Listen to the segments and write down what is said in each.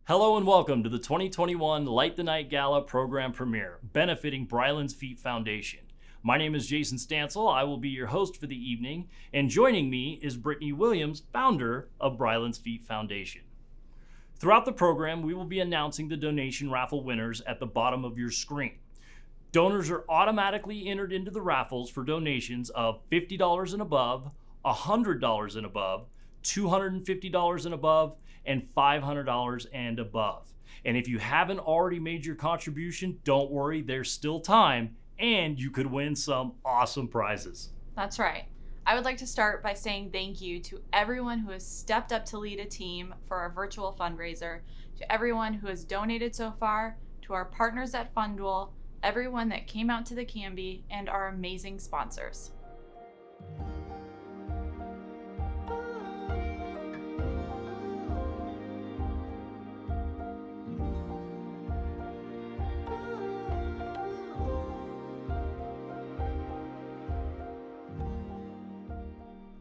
Hello and welcome to the 2021 Light the Night Gala program premiere, benefiting Bryland's Feet Foundation. My name is Jason Stansel. I will be your host for the evening, and joining me is Brittany Williams, founder of Bryland's Feet Foundation. Throughout the program, we will be announcing the donation raffle winners at the bottom of your screen. Donors are automatically entered into the raffles for donations of $50 and above, $100 and above, $250 and above, and $500 and above. And if you haven't already made your contribution, don't worry, there's still time, and you could win some awesome prizes. That's right. I would like to start by saying thank you to everyone who has stepped up to lead a team for our virtual fundraiser, to everyone who has donated so far, to our partners at FundDuel, everyone that came out to the Canby, and our amazing sponsors.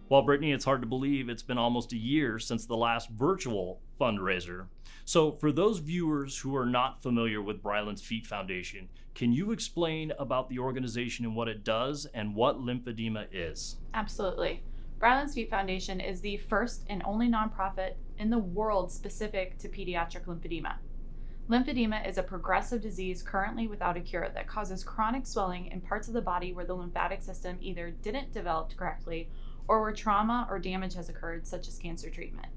Well, Brittany, it's hard to believe it's been almost a year since the last virtual fundraiser. So for those viewers who are not familiar with Bryland's Feet Foundation, can you explain about the organization and what it does and what lymphedema is? Absolutely. Bryland's Feet Foundation is the first and only nonprofit in the world specific to pediatric lymphedema. Lymphedema is a progressive disease currently without a cure that causes chronic swelling in parts of the body where the lymphatic system either didn't develop correctly or where trauma or damage has occurred, such as cancer treatment.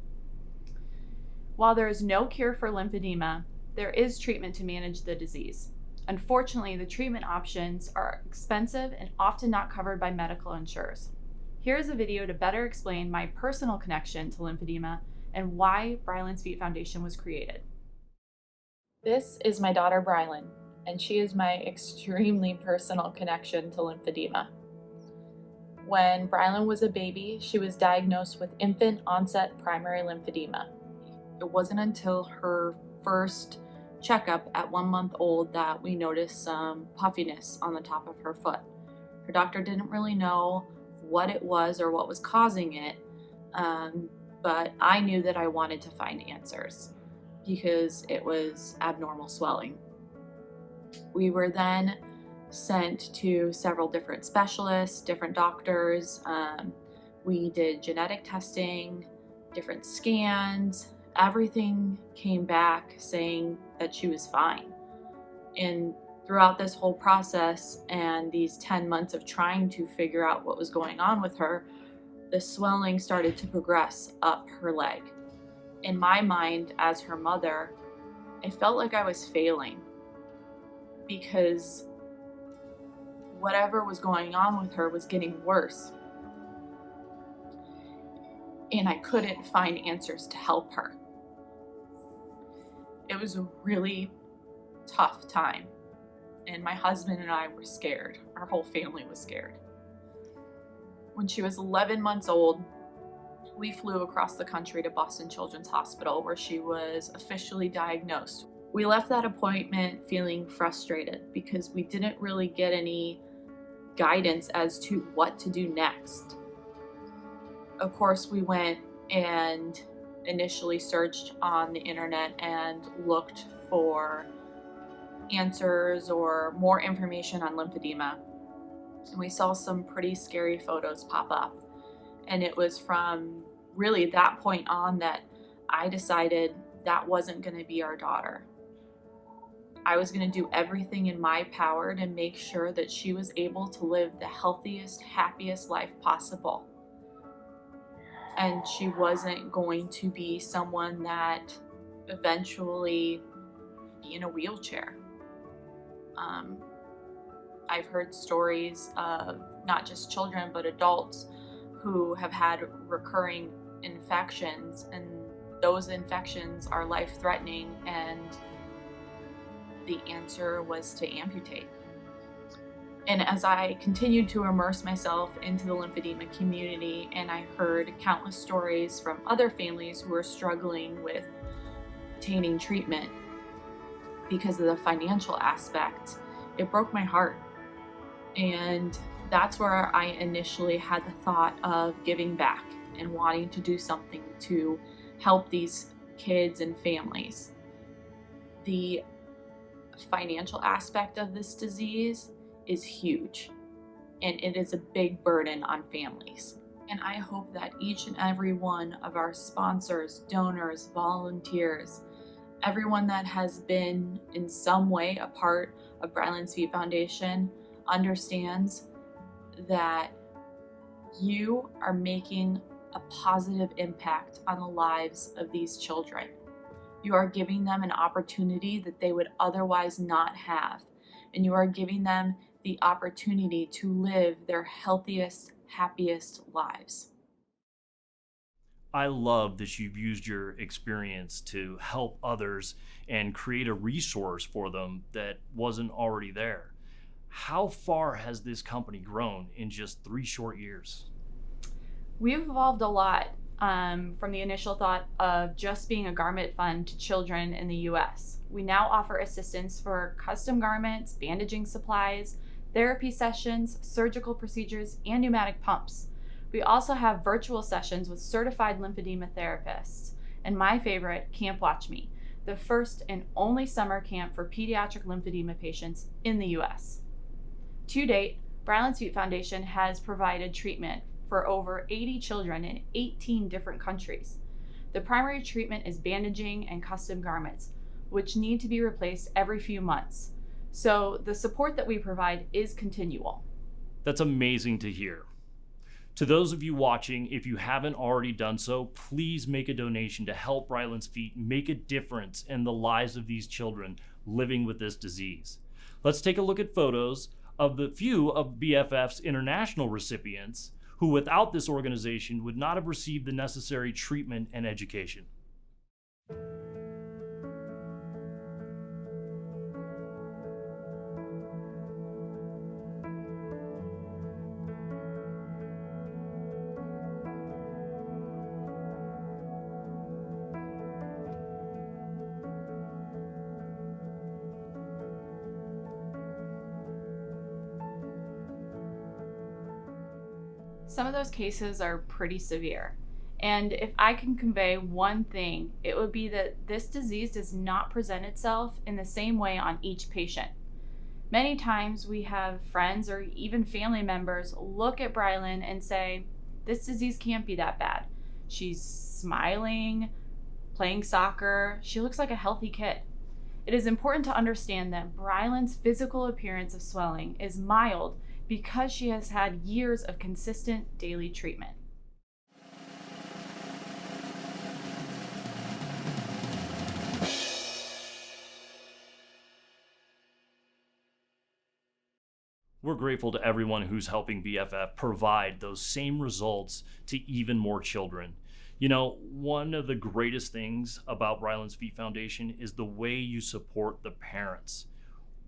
While there is no cure for lymphedema, there is treatment to manage the disease. Unfortunately, the treatment options are expensive and often not covered by medical insurers. Here is a video to better explain my personal connection to lymphedema and why Bryland's Feet Foundation was created. This is my daughter Bryland, and she is my extremely personal connection to lymphedema. When Bryland was a baby, she was diagnosed with infant onset primary lymphedema. It wasn't until her first checkup at 1 month old that we noticed some puffiness on the top of her foot. Her doctor didn't really know what it was or what was causing it, but I knew that I wanted to find answers because it was abnormal swelling. We were then sent to several different specialists, different doctors. We did genetic testing, different scans. Everything came back saying that she was fine. And throughout this whole process and these 10 months of trying to figure out what was going on with her, the swelling started to progress up her leg. In my mind, as her mother, I felt like I was failing because whatever was going on with her was getting worse. And I couldn't find answers to help her. It was a really tough time. And my husband and I were scared. Our whole family was scared. When she was 11 months old, we flew across the country to Boston Children's Hospital where she was officially diagnosed. We left that appointment feeling frustrated because we didn't really get any guidance as to what to do next. Of course, we went and initially searched on the internet and looked for answers or more information on lymphedema. And we saw some pretty scary photos pop up. And it was from really that point on that I decided that wasn't going to be our daughter. I was going to do everything in my power to make sure that she was able to live the healthiest, happiest life possible. And she wasn't going to be someone that eventually be in a wheelchair. I've heard stories of not just children, but adults who have had recurring infections, and those infections are life-threatening, and the answer was to amputate. And as I continued to immerse myself into the lymphedema community, and I heard countless stories from other families who were struggling with obtaining treatment because of the financial aspect, it broke my heart. And that's where I initially had the thought of giving back and wanting to do something to help these kids and families. the financial aspect of this disease is huge, and it is a big burden on families. And I hope that each and every one of our sponsors, donors, volunteers, everyone that has been in some way a part of Brylan's Feet Foundation understands that you are making a positive impact on the lives of these children. You are giving them an opportunity that they would otherwise not have, and you are giving them the opportunity to live their healthiest, happiest lives. I love that you've used your experience to help others and create a resource for them that wasn't already there. How far has this company grown in just 3 short years? We've evolved a lot from the initial thought of just being a garment fund to children in the US. We now offer assistance for custom garments, bandaging supplies, therapy sessions, surgical procedures, and pneumatic pumps. We also have virtual sessions with certified lymphedema therapists. And my favorite, Camp Watch Me, the first and only summer camp for pediatric lymphedema patients in the US. To date, Brylan's Feet Foundation has provided treatment for over 80 children in 18 different countries. The primary treatment is bandaging and custom garments, which need to be replaced every few months. So the support that we provide is continual. That's amazing to hear. To those of you watching, if you haven't already done so, please make a donation to help Brylan's Feet make a difference in the lives of these children living with this disease. Let's take a look at photos of the few of BFF's international recipients who without this organization would not have received the necessary treatment and education. Some of those cases are pretty severe. And if I can convey one thing, it would be that this disease does not present itself in the same way on each patient. Many times we have friends or even family members look at Brylan and say, this disease can't be that bad. She's smiling, playing soccer, she looks like a healthy kid. It is important to understand that Brylan's physical appearance of swelling is mild because she has had years of consistent daily treatment. We're grateful to everyone who's helping BFF provide those same results to even more children. You know, one of the greatest things about Brylan's Feet Foundation is the way you support the parents.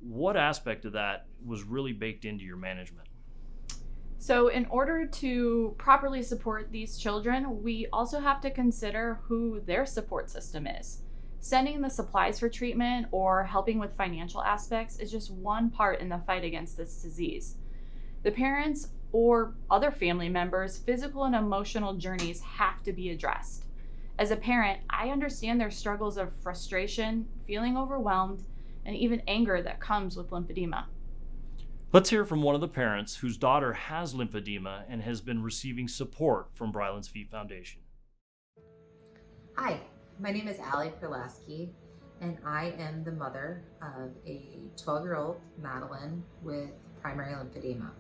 What aspect of that was really baked into your management? So in order to properly support these children, we also have to consider who their support system is. Sending the supplies for treatment or helping with financial aspects is just one part in the fight against this disease. The parents or other family members' physical and emotional journeys have to be addressed. As a parent, I understand their struggles of frustration, feeling overwhelmed, and even anger that comes with lymphedema. Let's hear from one of the parents whose daughter has lymphedema and has been receiving support from Brylan's Feet Foundation. Hi, my name is Allie Perlasky, and I am the mother of a 12-year-old Madeline with primary lymphedema.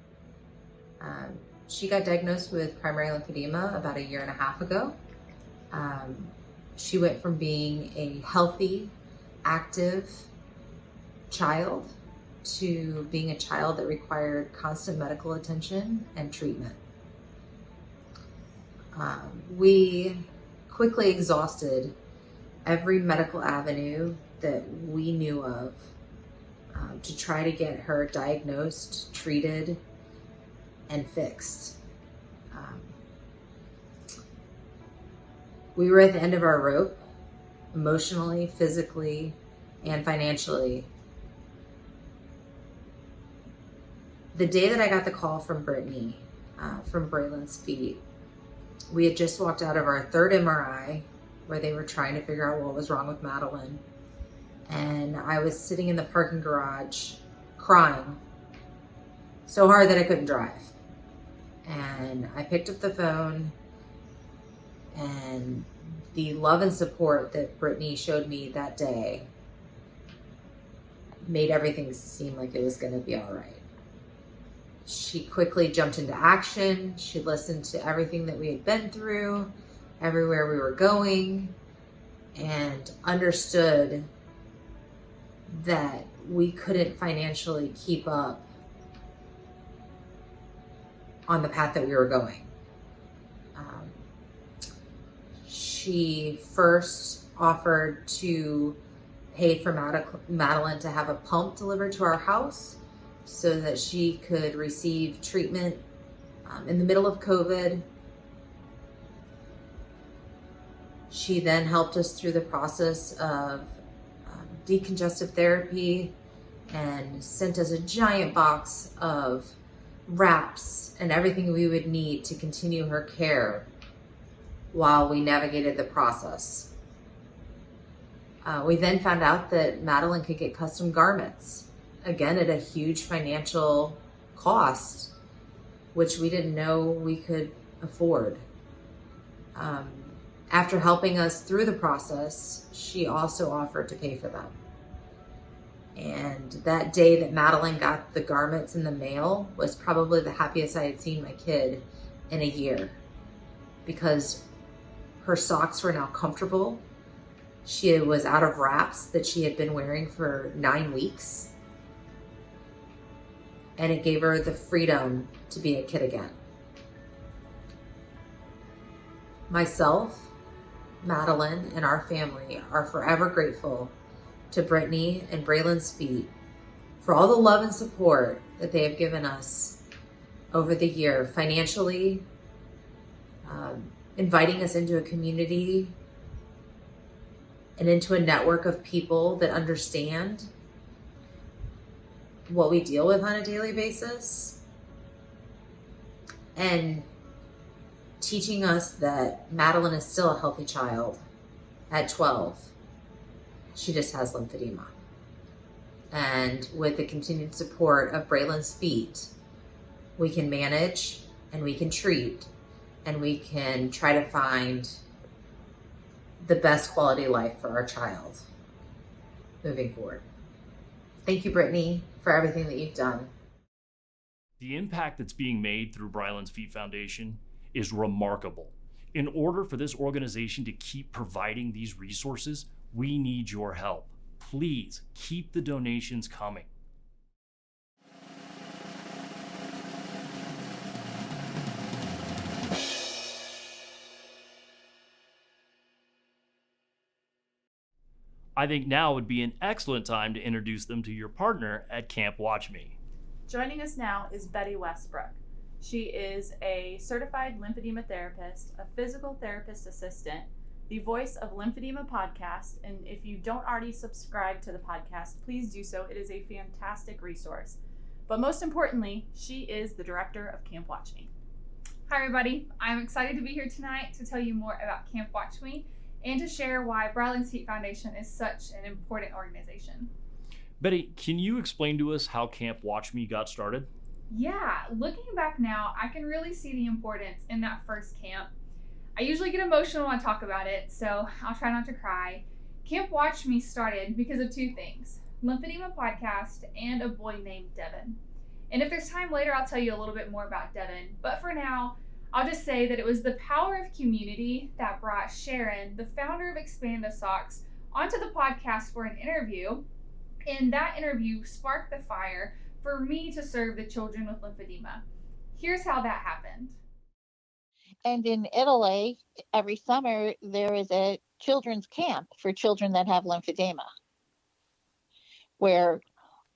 She got diagnosed with primary lymphedema about 1.5 years ago. She went from being a healthy, active child to being a child that required constant medical attention and treatment. We quickly exhausted every medical avenue that we knew of to try to get her diagnosed, treated, and fixed. We were at the end of our rope, emotionally, physically, and financially. The day that I got the call from Brittany, from Brylan's Feet, we had just walked out of our 3rd MRI where they were trying to figure out what was wrong with Madeline. and I was sitting in the parking garage crying so hard that I couldn't drive. And I picked up the phone, and the love and support that Brittany showed me that day made everything seem like it was going to be all right. She quickly jumped into action. She listened to everything that we had been through, everywhere we were going, and understood that we couldn't financially keep up on the path that we were going. She first offered to pay for Madeline to have a pump delivered to our house so that she could receive treatment in the middle of COVID. She then helped us through the process of decongestive therapy and sent us a giant box of wraps and everything we would need to continue her care while we navigated the process. We then found out that Madeline could get custom garments, again at a huge financial cost, which we didn't know we could afford. After helping us through the process, she also offered to pay for them. And that day that Madeline got the garments in the mail was probably the happiest I had seen my kid in a year, because her socks were now comfortable. She was out of wraps that she had been wearing for 9 weeks. And it gave her the freedom to be a kid again. Myself, Madeline, and our family are forever grateful to Brittany and Braylon's Feet for all the love and support that they have given us over the year, financially, inviting us into a community and into a network of people that understand what we deal with on a daily basis, and teaching us that Madeline is still a healthy child at 12. She just has lymphedema. And with the continued support of Braylon's Feet, we can manage and we can treat and we can try to find the best quality life for our child moving forward. Thank you, Brittany, for everything that you've done. The impact that's being made through Braylon's Feet Foundation is remarkable. In order for this organization to keep providing these resources, we need your help. Please keep the donations coming. I think now would be an excellent time to introduce them to your partner at Camp Watch Me. Joining us now is Betty Westbrook. She is a certified lymphedema therapist, a physical therapist assistant, the voice of Lymphedema Podcast, and if you don't already subscribe to the podcast, please do so. It is a fantastic resource. But most importantly, she is the director of Camp Watch Me. Hi everybody, I'm excited to be here tonight to tell you more about Camp Watch Me and to share why Braylon's Feet Foundation is such an important organization. Betty, can you explain to us how Camp Watch Me got started? Yeah, looking back now, I can really see the importance in that first camp. I usually get emotional when I talk about it, so I'll try not to cry. Camp Watch Me started because of two things: Lymphedema Podcast and a boy named Devin. And if there's time later, I'll tell you a little bit more about Devin. But for now, I'll just say that it was the power of community that brought Sharon, the founder of Expand the Socks, onto the podcast for an interview. And that interview sparked the fire for me to serve the children with lymphedema. Here's how that happened. And in Italy, every summer, there is a children's camp for children that have lymphedema, where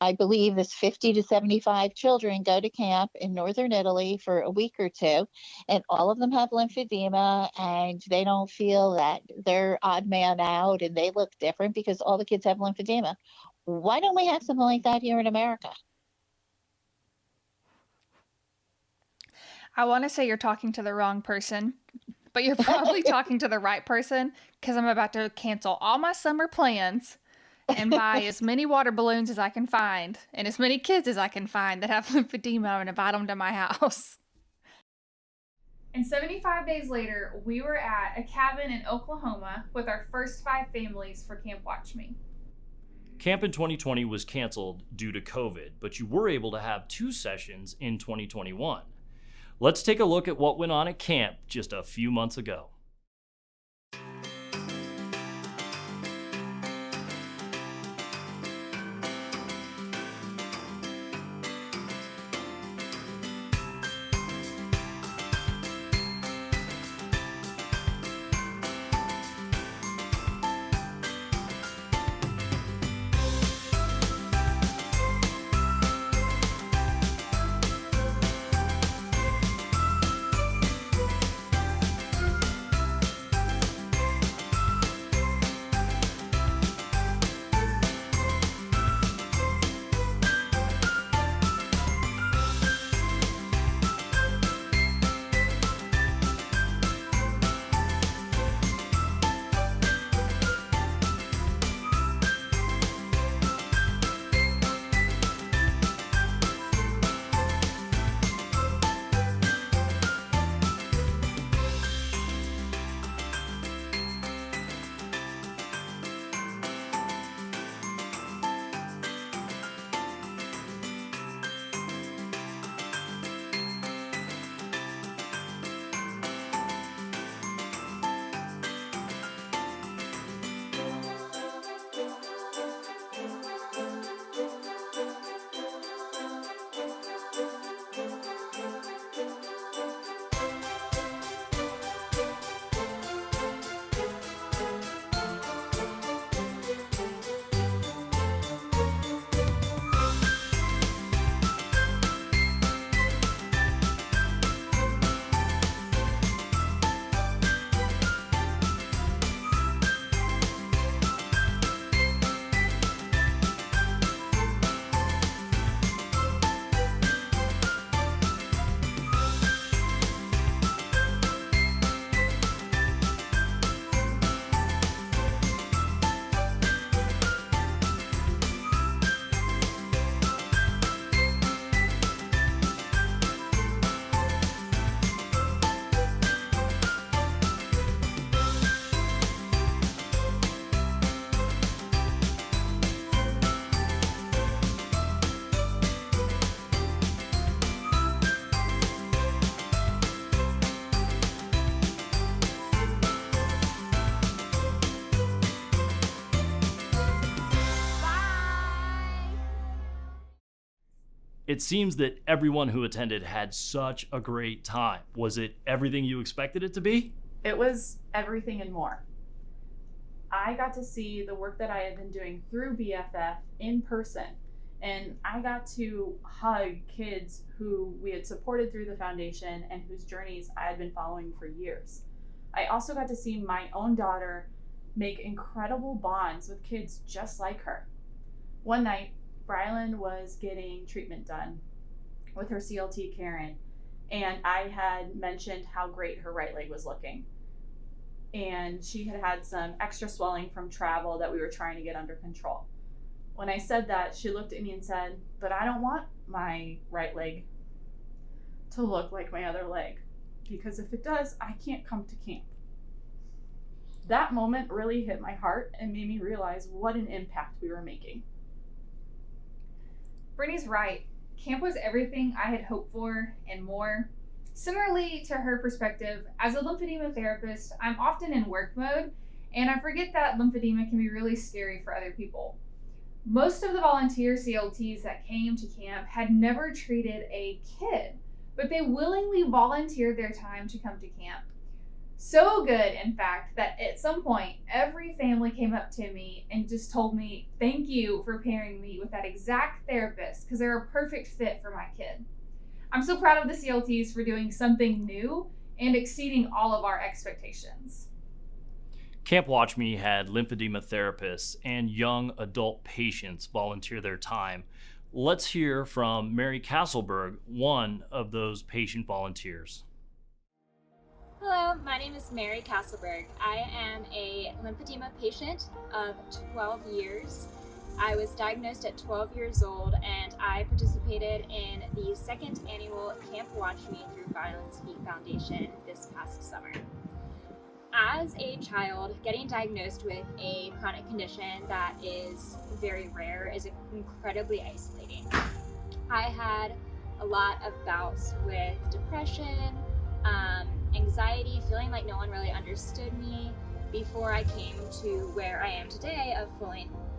I believe it's 50 to 75 children go to camp in northern Italy for a week or two, and all of them have lymphedema, and they don't feel that they're odd man out and they look different because all the kids have lymphedema. Why don't we have something like that here in America? I want to say you're talking to the wrong person, but you're probably talking to the right person, because I'm about to cancel all my summer plans and buy as many water balloons as I can find and as many kids as I can find that have lymphedema and invite them to my house. And 75 days later, we were at a cabin in Oklahoma with our first 5 families for Camp Watch Me. Camp in 2020 was canceled due to COVID, but you were able to have 2 sessions in 2021. Let's take a look at what went on at camp just a few months ago. It seems that everyone who attended had such a great time. Was it everything you expected it to be? It was everything and more. I got to see the work that I had been doing through BFF in person, and I got to hug kids who we had supported through the foundation and whose journeys I had been following for years. I also got to see my own daughter make incredible bonds with kids just like her. One night, Brylan was getting treatment done with her CLT Karen, and I had mentioned how great her right leg was looking. And she had had some extra swelling from travel that we were trying to get under control. When I said that, she looked at me and said, "But I don't want my right leg to look like my other leg, because if it does, I can't come to camp." That moment really hit my heart and made me realize what an impact we were making. Brittany's right. Camp was everything I had hoped for and more. Similarly to her perspective, as a lymphedema therapist, I'm often in work mode, and I forget that lymphedema can be really scary for other people. Most of the volunteer CLTs that came to camp had never treated a kid, but they willingly volunteered their time to come to camp. So good, in fact, that at some point, every family came up to me and just told me, "Thank you for pairing me with that exact therapist, because they're a perfect fit for my kid." I'm so proud of the CLTs for doing something new and exceeding all of our expectations. Camp Watch Me had lymphedema therapists and young adult patients volunteer their time. Let's hear from Mary Castleberg, one of those patient volunteers. Hello, my name is Mary Castleberg. I am a lymphedema patient of 12 years. I was diagnosed at 12 years old and I participated in the second annual Camp Watch Me through Violence Feet Foundation this past summer. As a child, getting diagnosed with a chronic condition that is very rare is incredibly isolating. I had a lot of bouts with depression, anxiety, feeling like no one really understood me before I came to where I am today of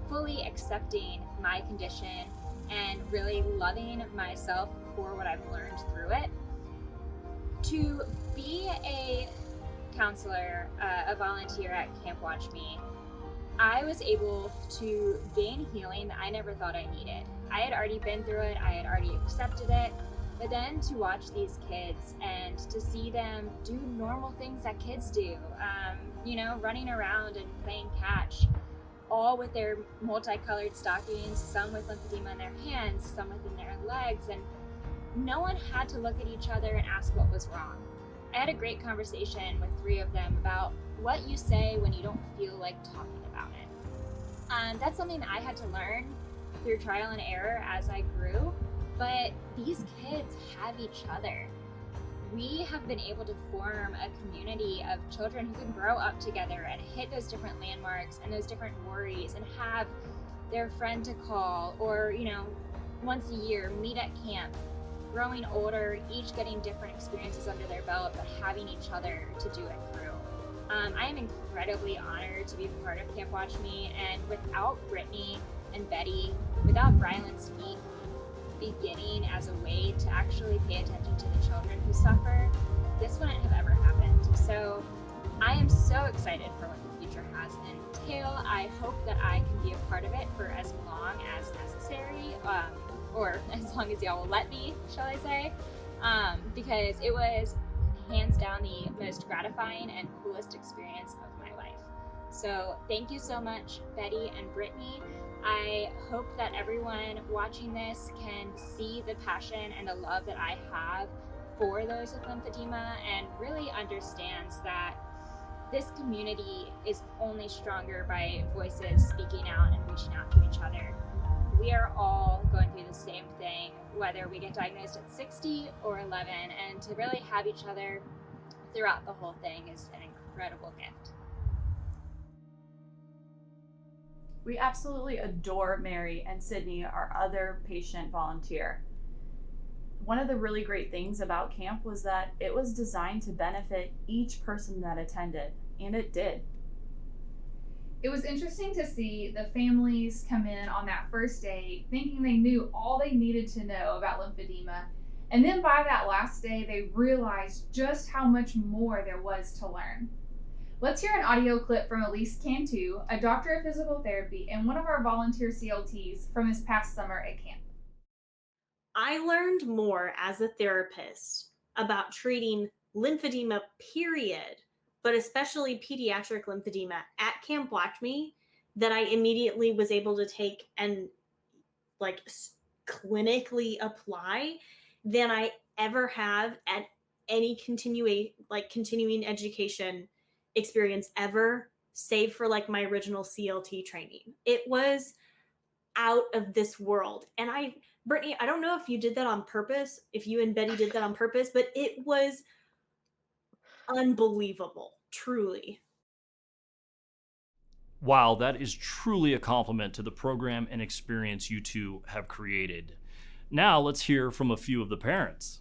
fully accepting my condition and really loving myself for what I've learned through it. To be a counselor, a volunteer at Camp Watch Me, I was able to gain healing that I never thought I needed. I had already been through it, I had already accepted it, but then to watch these kids and to see them do normal things that kids do, running around and playing catch, all with their multicolored stockings, some with lymphedema in their hands, some within their legs, and no one had to look at each other and ask what was wrong. I had a great conversation with 3 of them about what you say when you don't feel like talking about it. That's something that I had to learn through trial and error as I grew, but these kids have each other. We have been able to form a community of children who can grow up together and hit those different landmarks and those different worries and have their friend to call or, once a year meet at camp, growing older, each getting different experiences under their belt, but having each other to do it through. I am incredibly honored to be part of Camp Watch Me, and without Brittany and Betty, without Bryland's Feet beginning as a way to actually pay attention to the children who suffer, this wouldn't have ever happened. So I am so excited for what the future has in tail. I hope that I can be a part of it for as long as necessary, or as long as y'all will let me, shall I say, because it was hands down the most gratifying and coolest experience of my life. So thank you so much, Betty and Brittany. I hope that everyone watching this can see the passion and the love that I have for those with lymphedema and really understands that this community is only stronger by voices speaking out and reaching out to each other. We are all going through the same thing, whether we get diagnosed at 60 or 11, and to really have each other throughout the whole thing is an incredible gift. We absolutely adore Mary and Sydney, our other patient volunteer. One of the really great things about camp was that it was designed to benefit each person that attended, and it did. It was interesting to see the families come in on that first day thinking they knew all they needed to know about lymphedema, and then by that last day they realized just how much more there was to learn. Let's hear an audio clip from Elise Cantu, a doctor of physical therapy and one of our volunteer CLTs from this past summer at camp. I learned more as a therapist about treating lymphedema, period, but especially pediatric lymphedema at Camp Watch Me, that I immediately was able to take and clinically apply than I ever have at any continuing education experience ever, save for my original CLT training. It was out of this world. And Brittany, I don't know if you did that on purpose, if you and Betty did that on purpose, but it was unbelievable, truly. Wow, that is truly a compliment to the program and experience you two have created. Now let's hear from a few of the parents.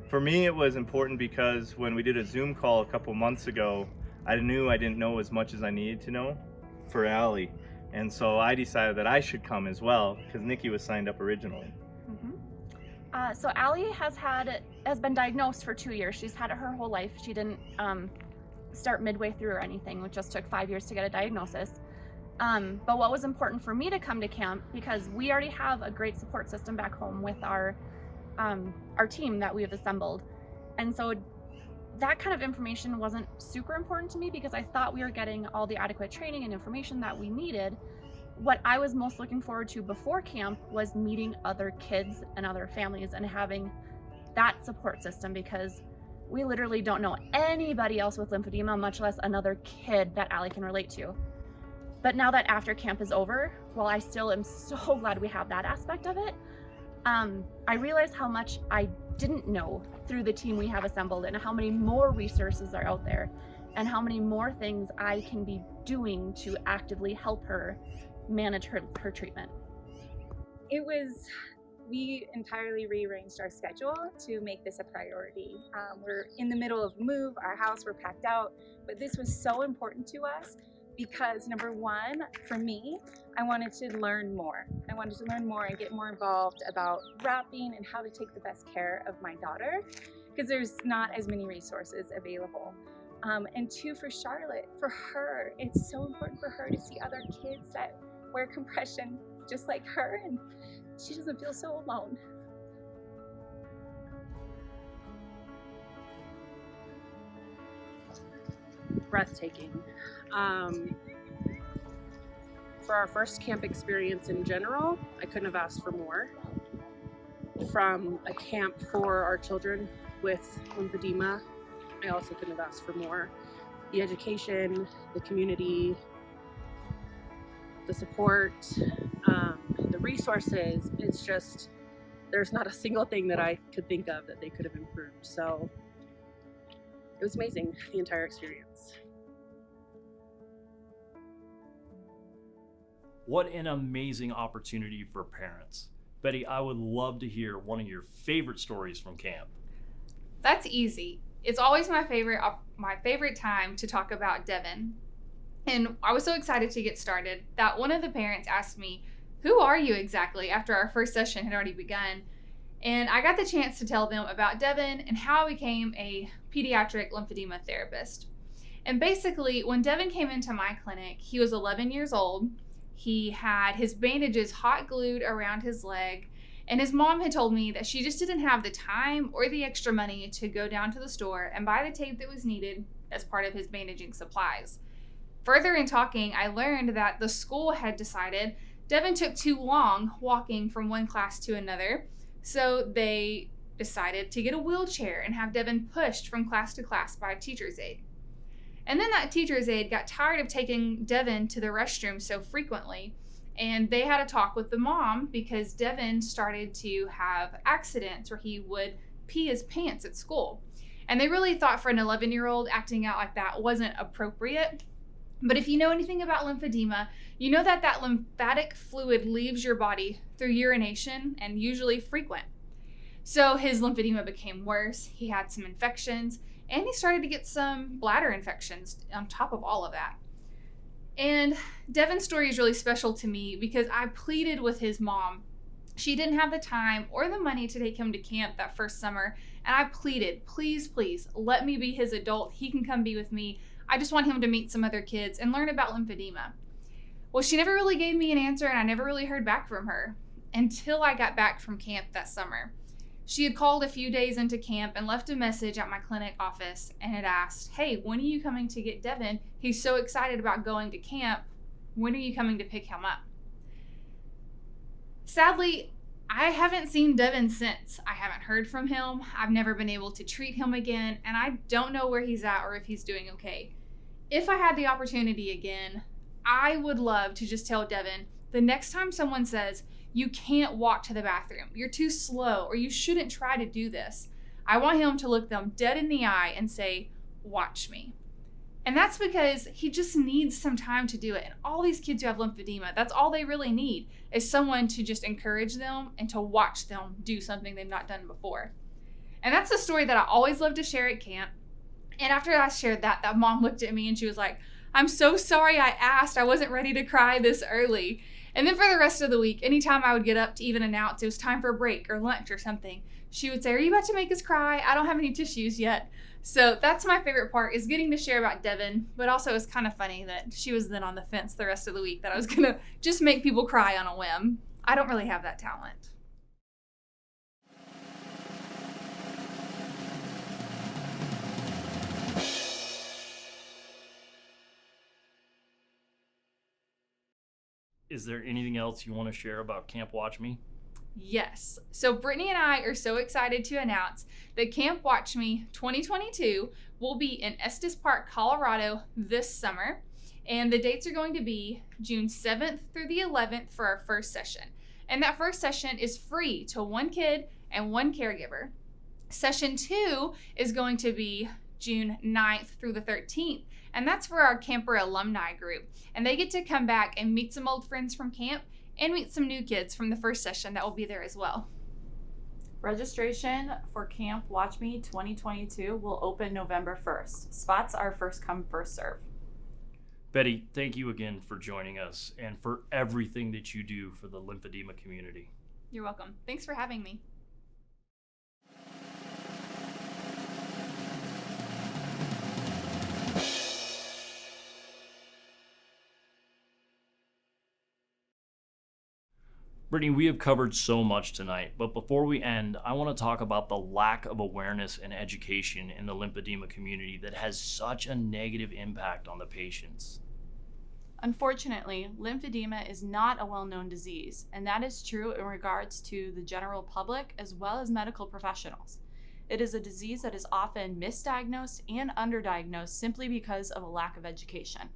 For me, it was important because when we did a Zoom call a couple months ago, I knew I didn't know as much as I needed to know for Allie. And so I decided that I should come as well because Nikki was signed up originally. So Allie has been diagnosed for 2 years. She's had it her whole life. She didn't start midway through or anything. It just took 5 years to get a diagnosis. But what was important for me to come to camp, because we already have a great support system back home with our team that we have assembled. And so that kind of information wasn't super important to me because I thought we were getting all the adequate training and information that we needed what I was most looking forward to before camp was meeting other kids and other families and having that support system, because we literally don't know anybody else with lymphedema, much less another kid that Allie can relate to. But now that after camp is over, while I still am so glad we have that aspect of it, I realize how much I didn't know through the team we have assembled, and how many more resources are out there, and how many more things I can be doing to actively help her manage her treatment. We entirely rearranged our schedule to make this a priority. We're in the middle of a move, our house, we're packed out, but this was so important to us because, number one, for me, I wanted to learn more. I wanted to learn more and get more involved about wrapping and how to take the best care of my daughter, because there's not as many resources available. And two, for Charlotte, for her, it's so important for her to see other kids that wear compression just like her, and she doesn't feel so alone. Breathtaking. For our first camp experience in general, I couldn't have asked for more. From a camp for our children with lymphedema, I also couldn't have asked for more. The education, the community, the support, the resources, it's just, there's not a single thing that I could think of that they could have improved. So it was amazing, the entire experience. What an amazing opportunity for parents. Betty, I would love to hear one of your favorite stories from camp. That's easy. It's always my favorite time to talk about Devin. And I was so excited to get started that one of the parents asked me, "Who are you exactly?" after our first session had already begun. And I got the chance to tell them about Devin and how I became a pediatric lymphedema therapist. And basically, when Devin came into my clinic, he was 11 years old. He had his bandages hot glued around his leg, and his mom had told me that she just didn't have the time or the extra money to go down to the store and buy the tape that was needed as part of his bandaging supplies. Further in talking, I learned that the school had decided Devin took too long walking from one class to another, so they decided to get a wheelchair and have Devin pushed from class to class by a teacher's aide. And then that teacher's aide got tired of taking Devin to the restroom so frequently, and they had a talk with the mom because Devin started to have accidents where he would pee his pants at school. And they really thought for an 11-year-old acting out like that wasn't appropriate. But if you know anything about lymphedema, you know that that lymphatic fluid leaves your body through urination and usually frequent. So his lymphedema became worse, he had some infections, and he started to get some bladder infections on top of all of that. And Devin's story is really special to me because I pleaded with his mom. She didn't have the time or the money to take him to camp that first summer, and I pleaded, please, let me be his adult. He can come be with me. I just want him to meet some other kids and learn about lymphedema. Well, she never really gave me an answer, and I never really heard back from her until I got back from camp that summer. She had called a few days into camp and left a message at my clinic office and had asked, "Hey, when are you coming to get Devin? He's so excited about going to camp. When are you coming to pick him up?" Sadly, I haven't seen Devin since. I haven't heard from him. I've never been able to treat him again, and I don't know where he's at or if he's doing okay. If I had the opportunity again, I would love to just tell Devin, the next time someone says, "You can't walk to the bathroom, you're too slow, or you shouldn't try to do this," I want him to look them dead in the eye and say, "Watch me." And that's because he just needs some time to do it. And all these kids who have lymphedema, that's all they really need, is someone to just encourage them and to watch them do something they've not done before. And that's the story that I always love to share at camp. And after I shared that, that mom looked at me and she was like, "I'm so sorry I asked. I wasn't ready to cry this early." And then for the rest of the week, anytime I would get up to even announce it was time for a break or lunch or something, she would say, "Are you about to make us cry? I don't have any tissues yet." So that's my favorite part, is getting to share about Devin, but also it's kind of funny that she was then on the fence the rest of the week that I was going to just make people cry on a whim. I don't really have that talent. is there anything else you want to share about Camp Watch Me? Yes. So Brittany and I are so excited to announce that Camp Watch Me 2022 will be in Estes Park, Colorado this summer. And the dates are going to be June 7th through the 11th for our first session. And that first session is free to one kid and one caregiver. Session 2 is going to be June 9th through the 13th. And that's for our camper alumni group. And they get to come back and meet some old friends from camp and meet some new kids from the first session that will be there as well. Registration for Camp Watch Me 2022 will open November 1st. Spots are first come, first serve. Betty, thank you again for joining us and for everything that you do for the lymphedema community. You're welcome. Thanks for having me. Brittany, we have covered so much tonight, but before we end, I want to talk about the lack of awareness and education in the lymphedema community that has such a negative impact on the patients. Unfortunately, lymphedema is not a well-known disease, and that is true in regards to the general public as well as medical professionals. It is a disease that is often misdiagnosed and underdiagnosed simply because of a lack of education.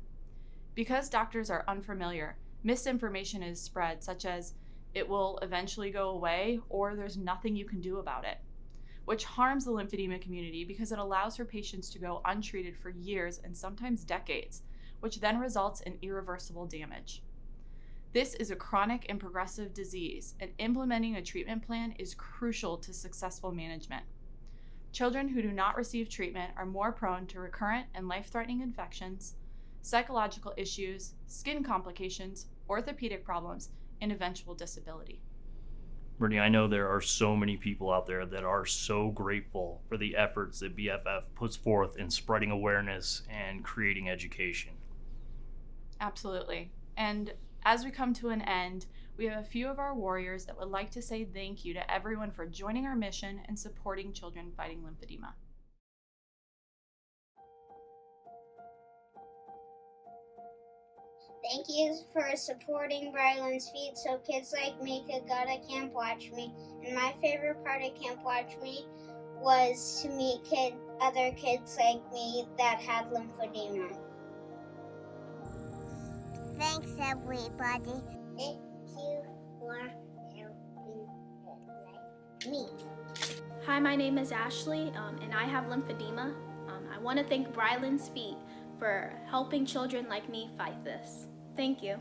Because doctors are unfamiliar, misinformation is spread, such as it will eventually go away or there's nothing you can do about it, which harms the lymphedema community because it allows for patients to go untreated for years and sometimes decades, which then results in irreversible damage. This is a chronic and progressive disease, and implementing a treatment plan is crucial to successful management. Children who do not receive treatment are more prone to recurrent and life-threatening infections, psychological issues, skin complications, orthopedic problems, and eventual disability. Brittany, I know there are so many people out there that are so grateful for the efforts that BFF puts forth in spreading awareness and creating education. Absolutely. And as we come to an end, we have a few of our warriors that would like to say thank you to everyone for joining our mission and supporting children fighting lymphedema. Thank you for supporting Bryland's Feet so kids like me could go to Camp Watch Me. And my favorite part of Camp Watch Me was to meet other kids like me that had lymphedema. Thanks, everybody. Thank you for helping me. Hi, my name is Ashley, and I have lymphedema. I want to thank Bryland's Feet for helping children like me fight this. Thank you.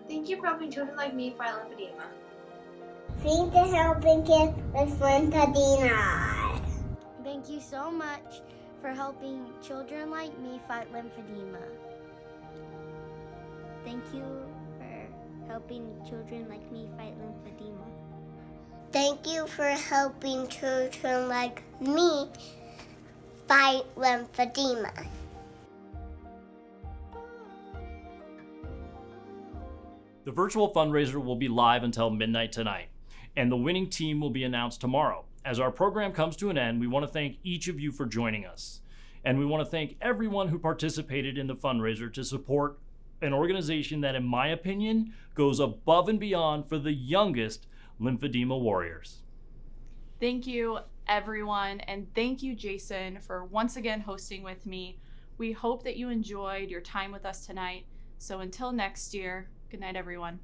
Thank you for helping children like me fight lymphedema. Thank you for helping kids with lymphedema. Thank you so much for helping children like me fight lymphedema. Thank you for helping children like me fight lymphedema. Thank you for helping children like me fight lymphedema. The virtual fundraiser will be live until midnight tonight, and the winning team will be announced tomorrow. As our program comes to an end, we want to thank each of you for joining us. And we want to thank everyone who participated in the fundraiser to support an organization that, in my opinion, goes above and beyond for the youngest lymphedema warriors. Thank you, everyone, and thank you, Jason, for once again hosting with me. We hope that you enjoyed your time with us tonight. So until next year, good night, everyone.